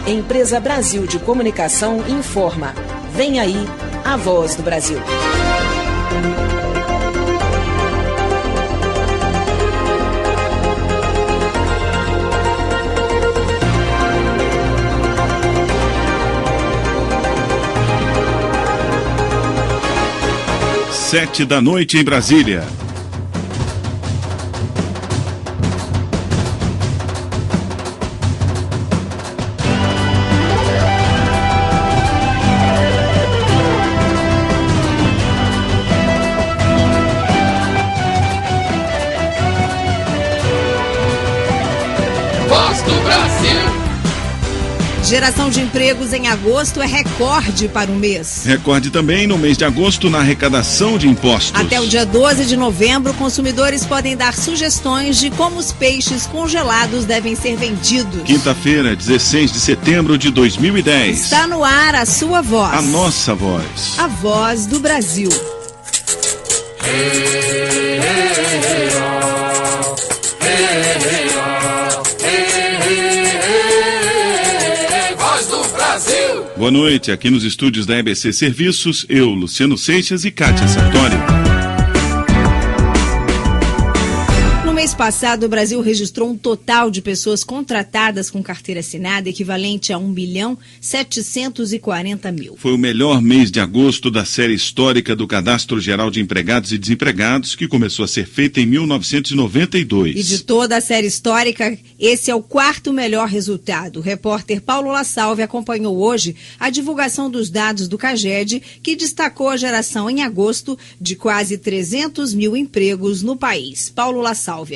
Empresa Brasil de Comunicação informa. Vem aí a Voz do Brasil. Sete da noite em Brasília. Voz do Brasil. Geração de empregos em agosto é recorde para o mês. Recorde também no mês de agosto na arrecadação de impostos. Até o dia 12 de novembro, consumidores podem dar sugestões de como os peixes congelados devem ser vendidos. Quinta-feira, 16 de setembro de 2010. Está no ar a sua voz. A nossa voz. A Voz do Brasil. Boa noite, aqui nos estúdios da EBC Serviços, eu, Luciano Seixas e Kátia Sartori. No mês passado, o Brasil registrou um total de pessoas contratadas com carteira assinada equivalente a 1.740.000. Foi o melhor mês de agosto da série histórica do Cadastro Geral de Empregados e Desempregados, que começou a ser feita em 1992. E de toda a série histórica, esse é o quarto melhor resultado. O repórter Paulo La Salve acompanhou hoje a divulgação dos dados do CAGED, que destacou a geração em agosto de quase 300 mil empregos no país. Paulo La Salve.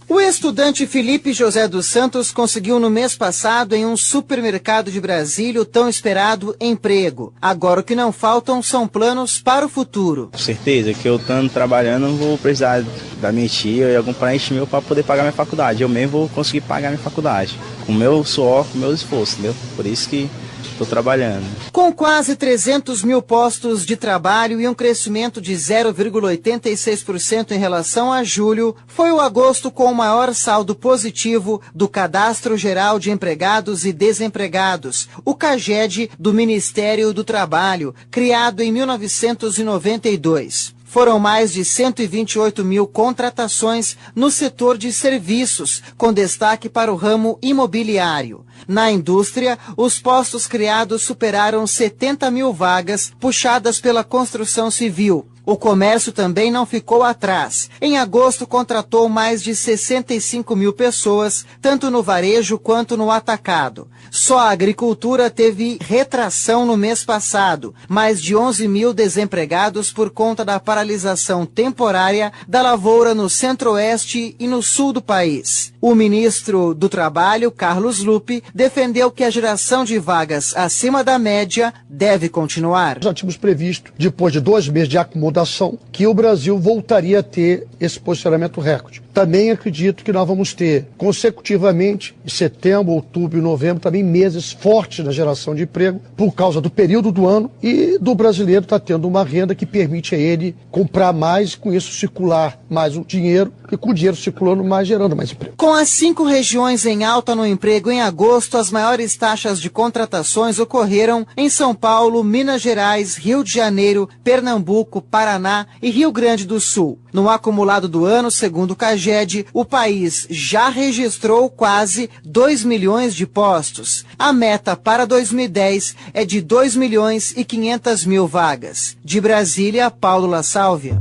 O estudante Felipe José dos Santos conseguiu no mês passado em um supermercado de Brasília o tão esperado emprego. Agora o que não faltam são planos para o futuro. Com certeza que eu estando trabalhando vou precisar da minha tia e algum parente meu para poder pagar minha faculdade. Eu mesmo vou conseguir pagar minha faculdade com o meu suor, com o meu esforço, entendeu? Por isso que estou trabalhando. Com quase 300 mil postos de trabalho e um crescimento de 0,86% em relação a julho, foi o agosto com o maior saldo positivo do Cadastro Geral de Empregados e Desempregados, o CAGED do Ministério do Trabalho, criado em 1992. Foram mais de 128 mil contratações no setor de serviços, com destaque para o ramo imobiliário. Na indústria, os postos criados superaram 70 mil vagas, puxadas pela construção civil. O comércio também não ficou atrás. Em agosto, contratou mais de 65 mil pessoas, tanto no varejo quanto no atacado. Só a agricultura teve retração no mês passado, mais de 11 mil desempregados por conta da paralisação temporária da lavoura no centro-oeste e no sul do país. O ministro do Trabalho, Carlos Lupe, defendeu que a geração de vagas acima da média deve continuar. Já tínhamos previsto, depois de 2 meses de acomodação, que o Brasil voltaria a ter esse posicionamento recorde. Também acredito que nós vamos ter, consecutivamente, em setembro, outubro e novembro, também meses fortes na geração de emprego, por causa do período do ano e do brasileiro estar tendo uma renda que permite a ele comprar mais e com isso circular mais o dinheiro, e com o dinheiro circulando mais, gerando mais emprego. Com as 5 regiões em alta no emprego em agosto, as maiores taxas de contratações ocorreram em São Paulo, Minas Gerais, Rio de Janeiro, Pernambuco, Paraná e Rio Grande do Sul. No acumulado do ano, segundo o CAGED, o país já registrou quase 2 milhões de postos. A meta para 2010 é de 2 milhões e 500 mil vagas. De Brasília, Paulo La Salve.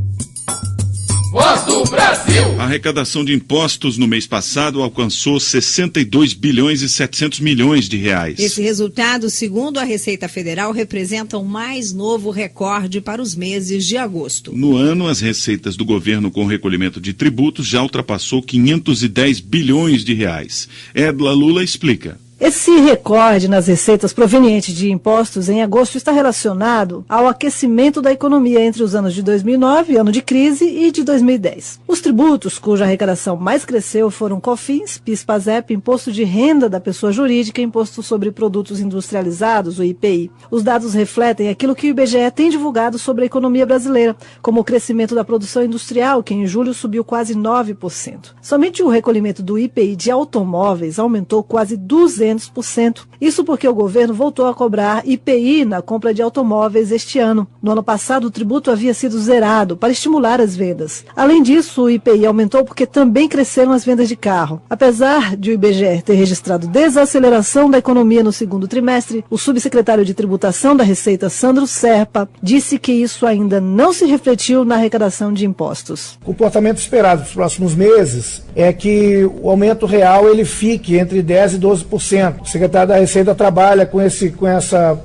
Voz do Brasil. A arrecadação de impostos no mês passado alcançou 62 bilhões e 700 milhões de reais. Esse resultado, segundo a Receita Federal, representa o mais novo recorde para os meses de agosto. No ano, as receitas do governo com recolhimento de tributos já ultrapassou 510 bilhões de reais. Edla Lula explica. Esse recorde nas receitas provenientes de impostos em agosto está relacionado ao aquecimento da economia entre os anos de 2009, ano de crise, e de 2010. Os tributos cuja arrecadação mais cresceu foram COFINS, PIS/PASEP, Imposto de Renda da Pessoa Jurídica e Imposto sobre Produtos Industrializados, o IPI. Os dados refletem aquilo que o IBGE tem divulgado sobre a economia brasileira, como o crescimento da produção industrial, que em julho subiu quase 9%. Somente o recolhimento do IPI de automóveis aumentou quase 200%. 200%. Isso porque o governo voltou a cobrar IPI na compra de automóveis este ano. No ano passado, o tributo havia sido zerado para estimular as vendas. Além disso, o IPI aumentou porque também cresceram as vendas de carro. Apesar de o IBGE ter registrado desaceleração da economia no segundo trimestre, o subsecretário de Tributação da Receita, Sandro Serpa, disse que isso ainda não se refletiu na arrecadação de impostos. O comportamento esperado para os próximos meses é que o aumento real ele fique entre 10% e 12%. O secretário da Receita trabalha com essa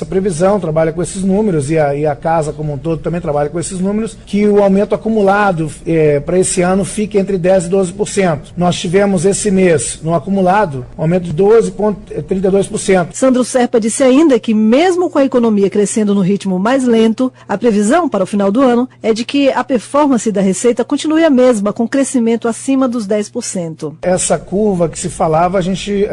previsão, trabalha com esses números e a Casa como um todo também trabalha com esses números, que o aumento acumulado para esse ano fique entre 10% e 12%. Nós tivemos esse mês, no acumulado, um aumento de 12,32%. Sandro Serpa disse ainda que mesmo com a economia crescendo no ritmo mais lento, a previsão para o final do ano é de que a performance da Receita continue a mesma, com crescimento acima dos 10%. Essa curva que se falava, a gente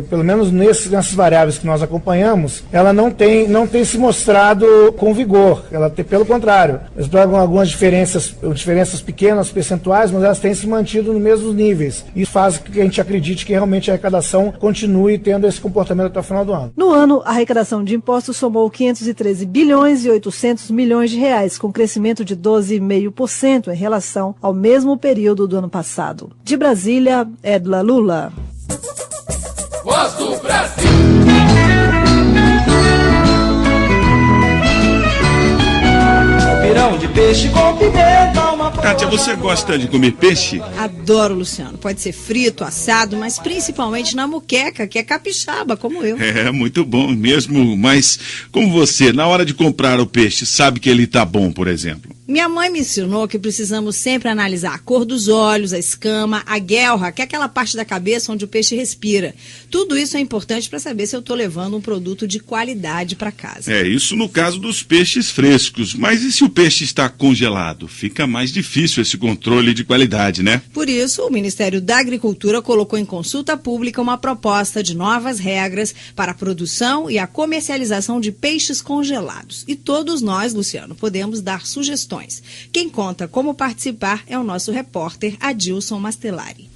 pelo menos nessas variáveis que nós acompanhamos, ela não tem se mostrado com vigor. Ela tem, pelo contrário, eles tragam algumas diferenças pequenas, percentuais, mas elas têm se mantido nos mesmos níveis. Isso faz com que a gente acredite que realmente a arrecadação continue tendo esse comportamento até o final do ano. No ano, a arrecadação de impostos somou 513 bilhões e 800 milhões de reais, com crescimento de 12,5% em relação ao mesmo período do ano passado. De Brasília, Edla Lula. Voz do Brasil. Pirão de peixe com pimenta, uma... Kátia, você gosta de comer peixe? Adoro, Luciano. Pode ser frito, assado, mas principalmente na muqueca, que é capixaba, como eu. É, muito bom mesmo. Mas como você, na hora de comprar o peixe, sabe que ele tá bom, por exemplo? Minha mãe me ensinou que precisamos sempre analisar a cor dos olhos, a escama, a guelra, que é aquela parte da cabeça onde o peixe respira. Tudo isso é importante para saber se eu estou levando um produto de qualidade para casa. É, isso no caso dos peixes frescos. Mas e se o peixe está congelado? Fica mais difícil esse controle de qualidade, né? Por isso, o Ministério da Agricultura colocou em consulta pública uma proposta de novas regras para a produção e a comercialização de peixes congelados. E todos nós, Luciano, podemos dar sugestões. Quem conta como participar é o nosso repórter Adilson Mastelari.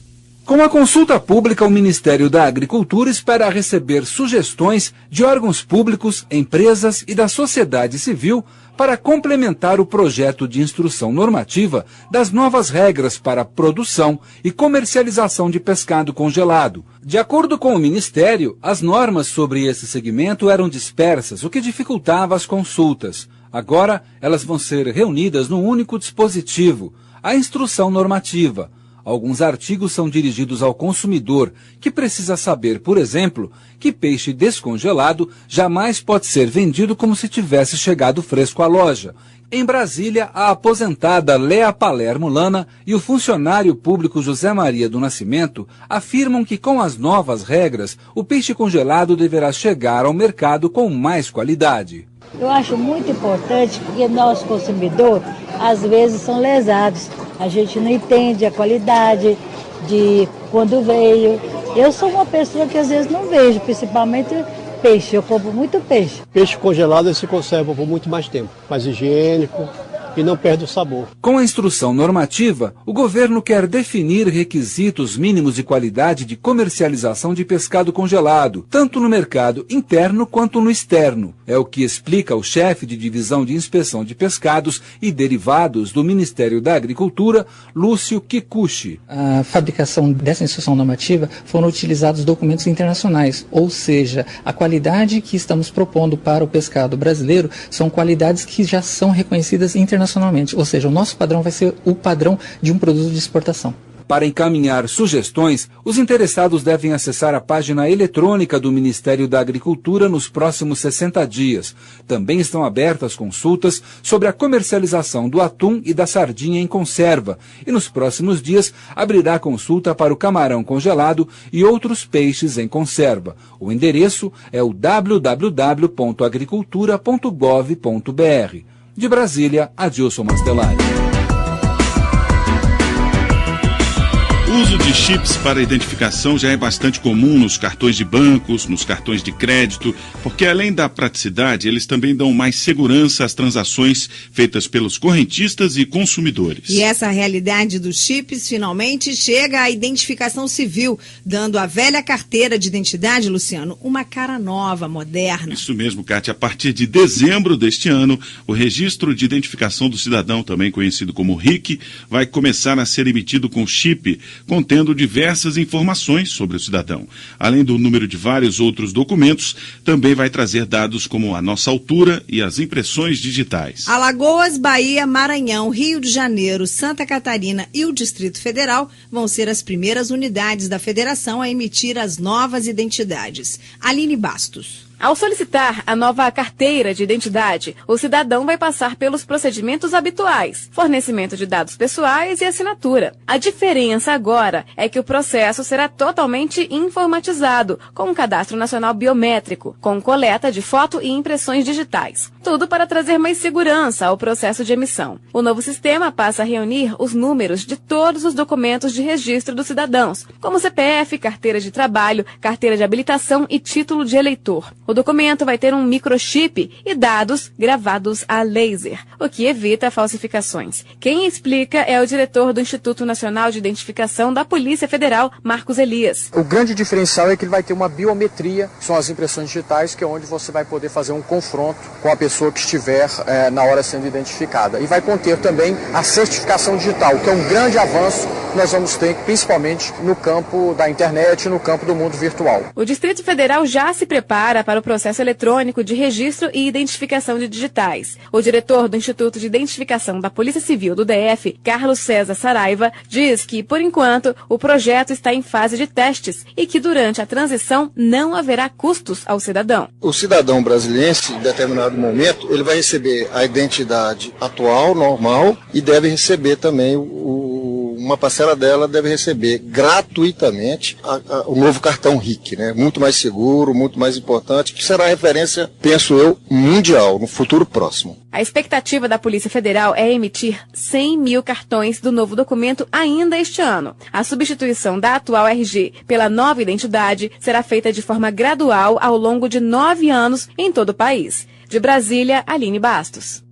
Com a consulta pública, o Ministério da Agricultura espera receber sugestões de órgãos públicos, empresas e da sociedade civil para complementar o projeto de instrução normativa das novas regras para produção e comercialização de pescado congelado. De acordo com o Ministério, as normas sobre esse segmento eram dispersas, o que dificultava as consultas. Agora, elas vão ser reunidas num único dispositivo, a instrução normativa. Alguns artigos são dirigidos ao consumidor, que precisa saber, por exemplo, que peixe descongelado jamais pode ser vendido como se tivesse chegado fresco à loja. Em Brasília, a aposentada Léa Palermo Lana e o funcionário público José Maria do Nascimento afirmam que com as novas regras, o peixe congelado deverá chegar ao mercado com mais qualidade. Eu acho muito importante porque nós, consumidores, às vezes são lesados. A gente não entende a qualidade de quando veio. Eu sou uma pessoa que às vezes não vejo, principalmente peixe. Eu compro muito peixe. Peixe congelado se conserva por muito mais tempo, mais higiênico e não perde o sabor. Com a instrução normativa, o governo quer definir requisitos mínimos de qualidade de comercialização de pescado congelado, tanto no mercado interno quanto no externo. É o que explica o chefe de divisão de inspeção de pescados e derivados do Ministério da Agricultura, Lúcio Kikuchi. A fabricação dessa instrução normativa foram utilizados documentos internacionais, ou seja, a qualidade que estamos propondo para o pescado brasileiro são qualidades que já são reconhecidas internacionalmente, ou seja, o nosso padrão vai ser o padrão de um produto de exportação. Para encaminhar sugestões, os interessados devem acessar a página eletrônica do Ministério da Agricultura nos próximos 60 dias. Também estão abertas consultas sobre a comercialização do atum e da sardinha em conserva. E nos próximos dias abrirá consulta para o camarão congelado e outros peixes em conserva. O endereço é o www.agricultura.gov.br. De Brasília, Adilson Mastelari. O uso de chips para identificação já é bastante comum nos cartões de bancos, nos cartões de crédito, porque além da praticidade, eles também dão mais segurança às transações feitas pelos correntistas e consumidores. E essa realidade dos chips finalmente chega à identificação civil, dando à velha carteira de identidade, Luciano, uma cara nova, moderna. Isso mesmo, Kátia. A partir de dezembro deste ano, o Registro de Identificação do Cidadão, também conhecido como RIC, vai começar a ser emitido com chip, contendo diversas informações sobre o cidadão. Além do número de vários outros documentos, também vai trazer dados como a nossa altura e as impressões digitais. Alagoas, Bahia, Maranhão, Rio de Janeiro, Santa Catarina e o Distrito Federal vão ser as primeiras unidades da federação a emitir as novas identidades. Aline Bastos. Ao solicitar a nova carteira de identidade, o cidadão vai passar pelos procedimentos habituais, fornecimento de dados pessoais e assinatura. A diferença agora é que o processo será totalmente informatizado, com um cadastro nacional biométrico, com coleta de foto e impressões digitais. Tudo para trazer mais segurança ao processo de emissão. O novo sistema passa a reunir os números de todos os documentos de registro dos cidadãos, como CPF, carteira de trabalho, carteira de habilitação e título de eleitor. O documento vai ter um microchip e dados gravados a laser, o que evita falsificações. Quem explica é o diretor do Instituto Nacional de Identificação da Polícia Federal, Marcos Elias. O grande diferencial é que ele vai ter uma biometria, que são as impressões digitais, que é onde você vai poder fazer um confronto com a pessoa que estiver na hora sendo identificada. E vai conter também a certificação digital, que é um grande avanço que nós vamos ter, principalmente no campo da internet e no campo do mundo virtual. O Distrito Federal já se prepara para o processo eletrônico de registro e identificação de digitais. O diretor do Instituto de Identificação da Polícia Civil do DF, Carlos César Saraiva, diz que, por enquanto, o projeto está em fase de testes e que durante a transição não haverá custos ao cidadão. O cidadão brasileiro, em determinado momento, ele vai receber a identidade atual, normal, e deve receber também uma parcela dela deve receber gratuitamente o novo cartão RIC, né? Muito mais seguro, muito mais importante, que será referência, penso eu, mundial, no futuro próximo. A expectativa da Polícia Federal é emitir 100 mil cartões do novo documento ainda este ano. A substituição da atual RG pela nova identidade será feita de forma gradual ao longo de 9 anos em todo o país. De Brasília, Aline Bastos.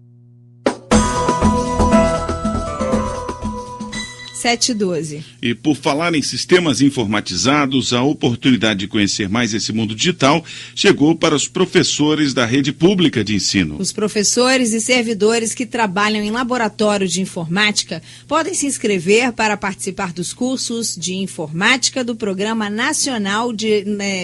7h12. E por falar em sistemas informatizados, a oportunidade de conhecer mais esse mundo digital chegou para os professores da rede pública de ensino. Os professores e servidores que trabalham em laboratório de informática podem se inscrever para participar dos cursos de informática do Programa Nacional de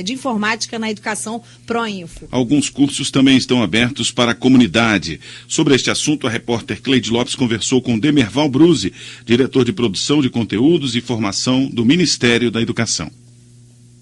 Informática na Educação ProInfo. Alguns cursos também estão abertos para a comunidade. Sobre este assunto, a repórter Cleide Lopes conversou com Demerval Bruzzi, diretor de produção de conteúdos e formação do Ministério da Educação.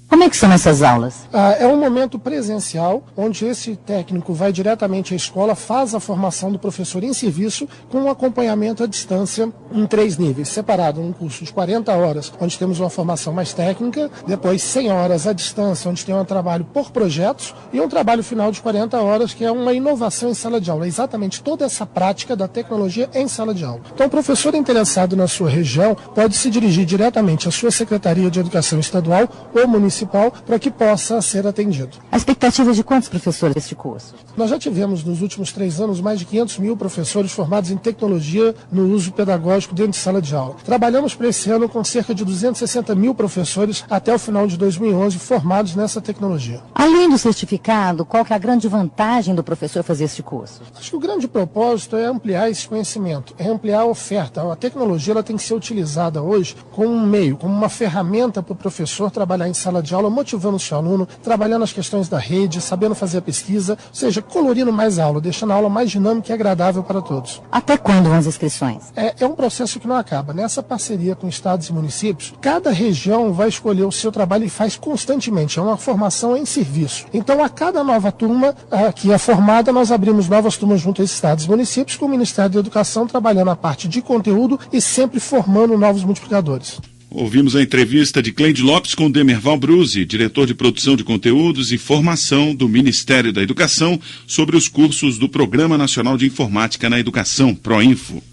Como é que são essas aulas? É um momento presencial, onde esse técnico vai diretamente à escola, faz a formação do professor em serviço, com um acompanhamento à distância em 3 níveis, separado num curso de 40 horas, onde temos uma formação mais técnica, depois 100 horas à distância, onde tem um trabalho por projetos, e um trabalho final de 40 horas, que é uma inovação em sala de aula, exatamente toda essa prática da tecnologia em sala de aula. Então, o professor interessado na sua região pode se dirigir diretamente à sua Secretaria de Educação Estadual ou Municipal, para que possa ser atendido. A expectativa é de quantos professores deste curso? Nós já tivemos nos últimos 3 anos mais de 500 mil professores formados em tecnologia no uso pedagógico dentro de sala de aula. Trabalhamos para esse ano com cerca de 260 mil professores até o final de 2011 formados nessa tecnologia. Além do certificado, qual que é a grande vantagem do professor fazer este curso? Acho que o grande propósito é ampliar esse conhecimento, é ampliar a oferta. A tecnologia ela tem que ser utilizada hoje como um meio, como uma ferramenta para o professor trabalhar em sala de aula, motivando o seu aluno, trabalhando as questões da rede, sabendo fazer a pesquisa, ou seja, colorindo mais a aula, deixando a aula mais dinâmica e agradável para todos. Até quando vão as inscrições? É um processo que não acaba. Nessa parceria com estados e municípios, cada região vai escolher o seu trabalho e faz constantemente. É uma formação em serviço. Então, a cada nova turma que é formada, nós abrimos novas turmas junto aos estados e municípios, com o Ministério da Educação trabalhando a parte de conteúdo e sempre formando novos multiplicadores. Ouvimos a entrevista de Cleide Lopes com Demerval Bruzzi, diretor de produção de conteúdos e formação do Ministério da Educação, sobre os cursos do Programa Nacional de Informática na Educação, ProInfo.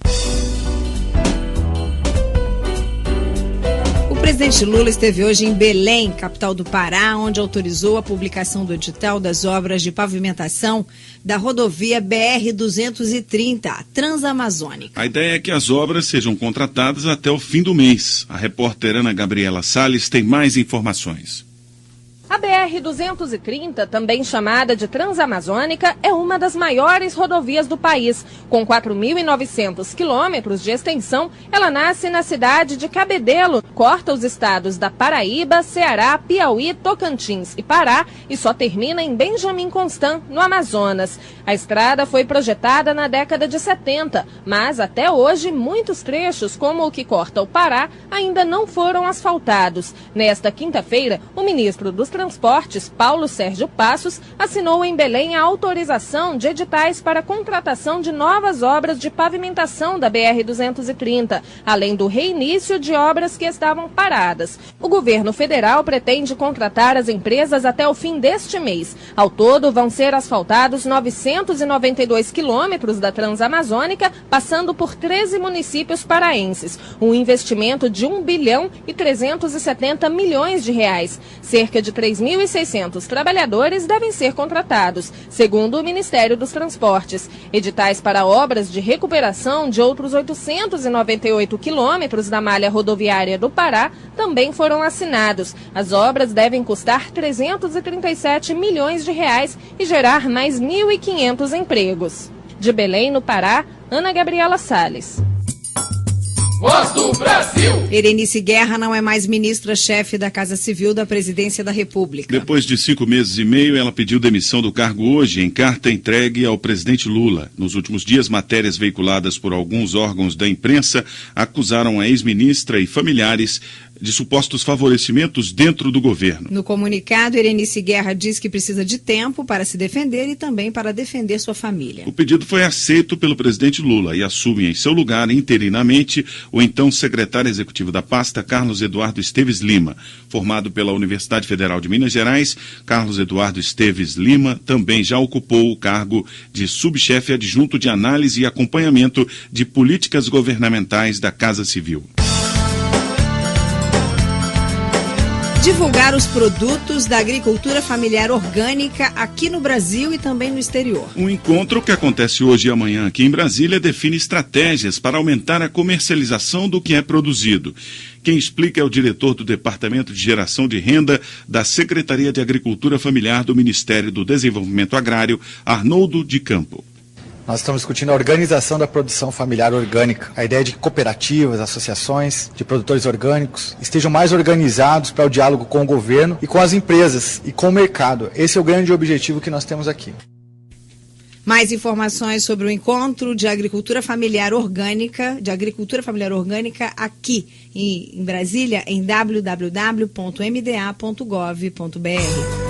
O presidente Lula esteve hoje em Belém, capital do Pará, onde autorizou a publicação do edital das obras de pavimentação da rodovia BR-230, a Transamazônica. A ideia é que as obras sejam contratadas até o fim do mês. A repórter Ana Gabriela Salles tem mais informações. A BR-230, também chamada de Transamazônica, é uma das maiores rodovias do país. Com 4.900 quilômetros de extensão, ela nasce na cidade de Cabedelo, corta os estados da Paraíba, Ceará, Piauí, Tocantins e Pará e só termina em Benjamin Constant, no Amazonas. A estrada foi projetada na década de 70, mas até hoje muitos trechos, como o que corta o Pará, ainda não foram asfaltados. Nesta quinta-feira, o ministro dos Transportes, Paulo Sérgio Passos, assinou em Belém a autorização de editais para a contratação de novas obras de pavimentação da BR-230, além do reinício de obras que estavam paradas. O governo federal pretende contratar as empresas até o fim deste mês. Ao todo, vão ser asfaltados 992 quilômetros da Transamazônica, passando por 13 municípios paraenses. Um investimento de 1 bilhão e 370 milhões de reais. Cerca de 3.600 trabalhadores devem ser contratados, segundo o Ministério dos Transportes. Editais para obras de recuperação de outros 898 quilômetros da malha rodoviária do Pará também foram assinados. As obras devem custar 337 milhões de reais e gerar mais 1.500 empregos. De Belém, no Pará, Ana Gabriela Salles. Voz do Brasil. Berenice Guerra não é mais ministra-chefe da Casa Civil da Presidência da República. Depois de 5 meses e meio, ela pediu demissão do cargo hoje, em carta entregue ao presidente Lula. Nos últimos dias, matérias veiculadas por alguns órgãos da imprensa acusaram a ex-ministra e familiares de supostos favorecimentos dentro do governo. No comunicado, Berenice Guerra diz que precisa de tempo para se defender e também para defender sua família. O pedido foi aceito pelo presidente Lula e assume em seu lugar, interinamente, o então secretário executivo da pasta, Carlos Eduardo Esteves Lima. Formado pela Universidade Federal de Minas Gerais, Carlos Eduardo Esteves Lima também já ocupou o cargo de subchefe adjunto de análise e acompanhamento de políticas governamentais da Casa Civil. Divulgar os produtos da agricultura familiar orgânica aqui no Brasil e também no exterior. Um encontro que acontece hoje e amanhã aqui em Brasília define estratégias para aumentar a comercialização do que é produzido. Quem explica é o diretor do Departamento de Geração de Renda da Secretaria de Agricultura Familiar do Ministério do Desenvolvimento Agrário, Arnoldo de Campo. Nós estamos discutindo a organização da produção familiar orgânica. A ideia de que cooperativas, associações de produtores orgânicos estejam mais organizados para o diálogo com o governo e com as empresas e com o mercado. Esse é o grande objetivo que nós temos aqui. Mais informações sobre o encontro de agricultura familiar orgânica, aqui em Brasília, em www.mda.gov.br.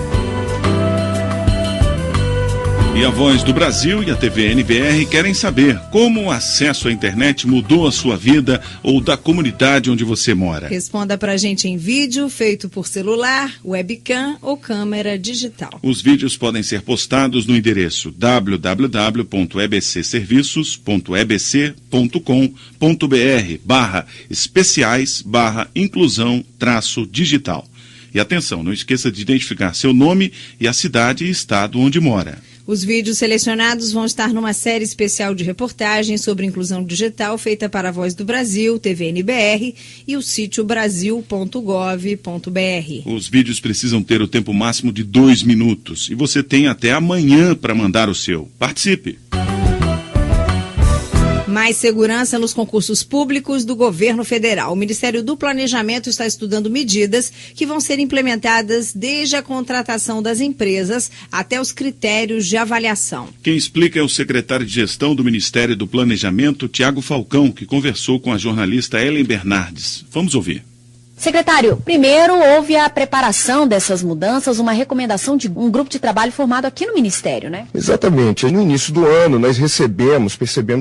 E a Voz do Brasil e a TV NBR querem saber como o acesso à internet mudou a sua vida ou da comunidade onde você mora. Responda pra gente em vídeo feito por celular, webcam ou câmera digital. Os vídeos podem ser postados no endereço www.ebcserviços.ebc.com.br/especiais/inclusão-digital. E atenção, não esqueça de identificar seu nome e a cidade e estado onde mora. Os vídeos selecionados vão estar numa série especial de reportagens sobre inclusão digital feita para a Voz do Brasil, TV NBR e o sítio brasil.gov.br. Os vídeos precisam ter o tempo máximo de 2 minutos e você tem até amanhã para mandar o seu. Participe! Mais segurança nos concursos públicos do governo federal. O Ministério do Planejamento está estudando medidas que vão ser implementadas desde a contratação das empresas até os critérios de avaliação. Quem explica é o secretário de Gestão do Ministério do Planejamento, Tiago Falcão, que conversou com a jornalista Ellen Bernardes. Vamos ouvir. Secretário, primeiro houve a preparação dessas mudanças, uma recomendação de um grupo de trabalho formado aqui no Ministério, né? Exatamente. No início do ano nós percebemos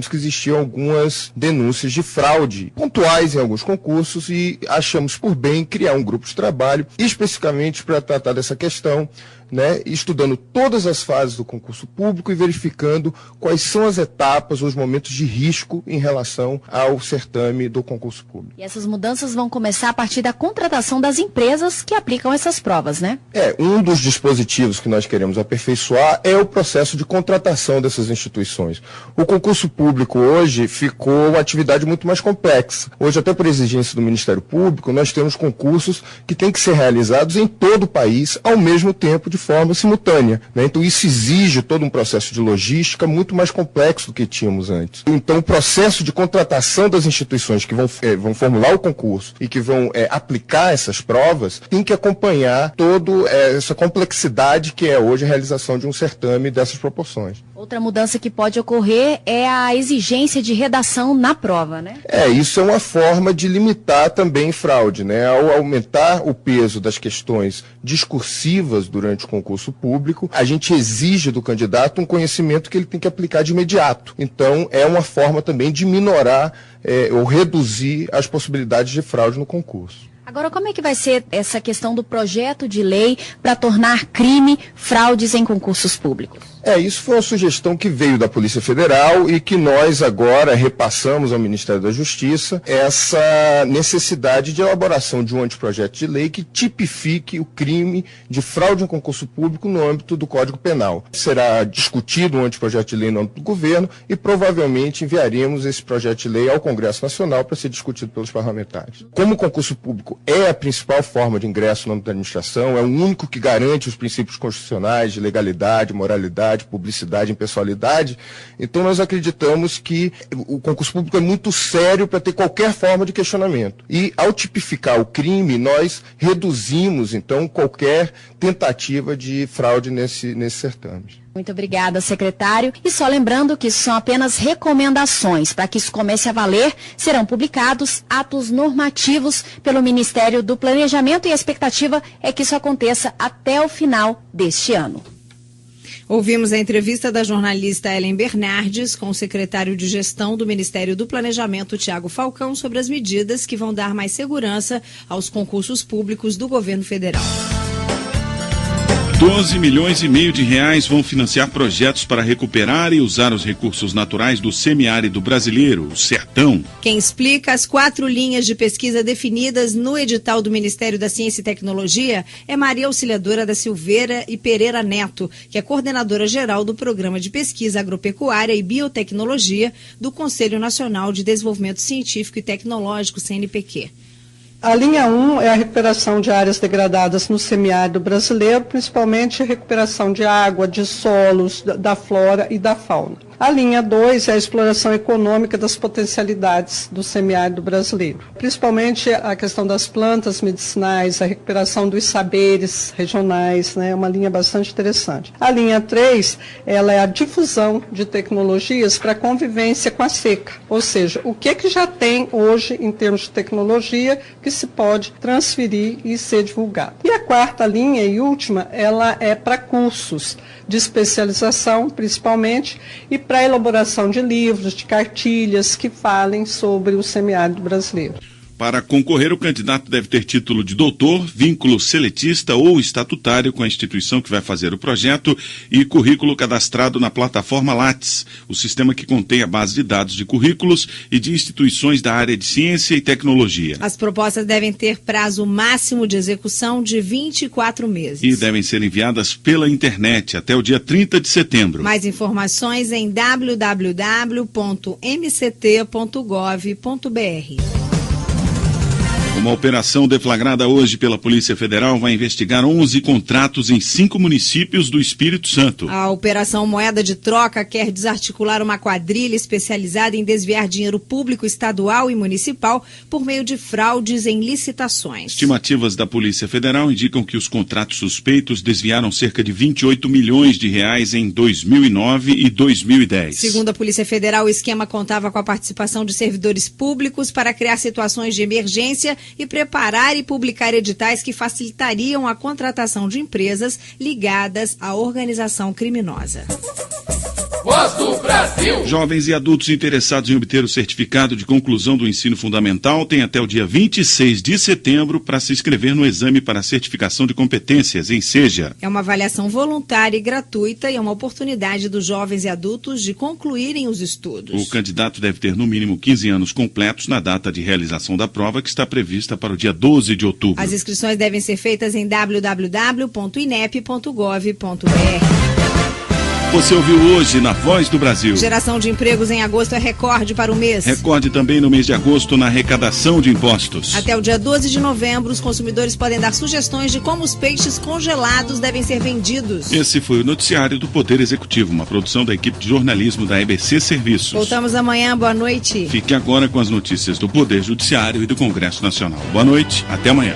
que existiam algumas denúncias de fraude pontuais em alguns concursos e achamos por bem criar um grupo de trabalho especificamente para tratar dessa questão né, estudando todas as fases do concurso público e verificando quais são as etapas, os momentos de risco em relação ao certame do concurso público. E essas mudanças vão começar a partir da contratação das empresas que aplicam essas provas, né? Um dos dispositivos que nós queremos aperfeiçoar é o processo de contratação dessas instituições. O concurso público hoje ficou uma atividade muito mais complexa. Hoje, até por exigência do Ministério Público, nós temos concursos que têm que ser realizados em todo o país ao mesmo tempo, de forma simultânea, né? Então isso exige todo um processo de logística muito mais complexo do que tínhamos antes. Então o processo de contratação das instituições que vão formular o concurso e que vão aplicar essas provas tem que acompanhar toda essa complexidade que é hoje a realização de um certame dessas proporções. Outra mudança que pode ocorrer é a exigência de redação na prova, né? Isso é uma forma de limitar também fraude, né? Ao aumentar o peso das questões discursivas durante o concurso público, a gente exige do candidato um conhecimento que ele tem que aplicar de imediato. Então, é uma forma também de minorar ou reduzir as possibilidades de fraude no concurso. Agora, como é que vai ser essa questão do projeto de lei para tornar crime fraudes em concursos públicos? Isso foi uma sugestão que veio da Polícia Federal e que nós agora repassamos ao Ministério da Justiça essa necessidade de elaboração de um anteprojeto de lei que tipifique o crime de fraude em concurso público no âmbito do Código Penal. Será discutido um anteprojeto de lei no âmbito do governo e provavelmente enviaremos esse projeto de lei ao Congresso Nacional para ser discutido pelos parlamentares. Como o concurso público é a principal forma de ingresso no âmbito da administração, é o único que garante os princípios constitucionais de legalidade, moralidade, publicidade, impessoalidade, então nós acreditamos que o concurso público é muito sério para ter qualquer forma de questionamento. E ao tipificar o crime, nós reduzimos então qualquer tentativa de fraude nesse certame. Muito obrigada, secretário. E só lembrando que são apenas recomendações. Para que isso comece a valer, serão publicados atos normativos pelo Ministério do Planejamento e a expectativa é que isso aconteça até o final deste ano. Ouvimos a entrevista da jornalista Ellen Bernardes com o secretário de Gestão do Ministério do Planejamento, Tiago Falcão, sobre as medidas que vão dar mais segurança aos concursos públicos do governo federal. 12 milhões e meio de reais vão financiar projetos para recuperar e usar os recursos naturais do semiárido brasileiro, o Sertão. Quem explica as 4 linhas de pesquisa definidas no edital do Ministério da Ciência e Tecnologia é Maria Auxiliadora da Silveira e Pereira Neto, que é coordenadora geral do Programa de Pesquisa Agropecuária e Biotecnologia do Conselho Nacional de Desenvolvimento Científico e Tecnológico, CNPq. A linha 1 é a recuperação de áreas degradadas no semiárido brasileiro, principalmente a recuperação de água, de solos, da flora e da fauna. A linha 2 é a exploração econômica das potencialidades do semiárido brasileiro, principalmente a questão das plantas medicinais, a recuperação dos saberes regionais, né, uma linha bastante interessante. A linha 3, ela é a difusão de tecnologias para a convivência com a seca, ou seja, o que já tem hoje em termos de tecnologia que se pode transferir e ser divulgado. E a 4ª linha e última, ela é para cursos de especialização, principalmente, e para a elaboração de livros, de cartilhas que falem sobre o semiárido brasileiro. Para concorrer, o candidato deve ter título de doutor, vínculo seletista ou estatutário com a instituição que vai fazer o projeto e currículo cadastrado na plataforma Lattes, o sistema que contém a base de dados de currículos e de instituições da área de ciência e tecnologia. As propostas devem ter prazo máximo de execução de 24 meses. E devem ser enviadas pela internet até o dia 30 de setembro. Mais informações em www.mct.gov.br. Uma operação deflagrada hoje pela Polícia Federal vai investigar 11 contratos em 5 municípios do Espírito Santo. A Operação Moeda de Troca quer desarticular uma quadrilha especializada em desviar dinheiro público estadual e municipal por meio de fraudes em licitações. Estimativas da Polícia Federal indicam que os contratos suspeitos desviaram cerca de 28 milhões de reais em 2009 e 2010. Segundo a Polícia Federal, o esquema contava com a participação de servidores públicos para criar situações de emergência e preparar e publicar editais que facilitariam a contratação de empresas ligadas à organização criminosa. Voz do Brasil. Jovens e adultos interessados em obter o certificado de conclusão do ensino fundamental têm até o dia 26 de setembro para se inscrever no exame para certificação de competências em SEJA. É uma avaliação voluntária e gratuita e é uma oportunidade dos jovens e adultos de concluírem os estudos. O candidato deve ter no mínimo 15 anos completos na data de realização da prova, que está prevista para o dia 12 de outubro. As inscrições devem ser feitas em www.inep.gov.br. Você ouviu hoje na Voz do Brasil. Geração de empregos em agosto é recorde para o mês. Recorde também no mês de agosto na arrecadação de impostos. Até o dia 12 de novembro, os consumidores podem dar sugestões de como os peixes congelados devem ser vendidos. Esse foi o noticiário do Poder Executivo, uma produção da equipe de jornalismo da EBC Serviços. Voltamos amanhã, boa noite. Fique agora com as notícias do Poder Judiciário e do Congresso Nacional. Boa noite, até amanhã.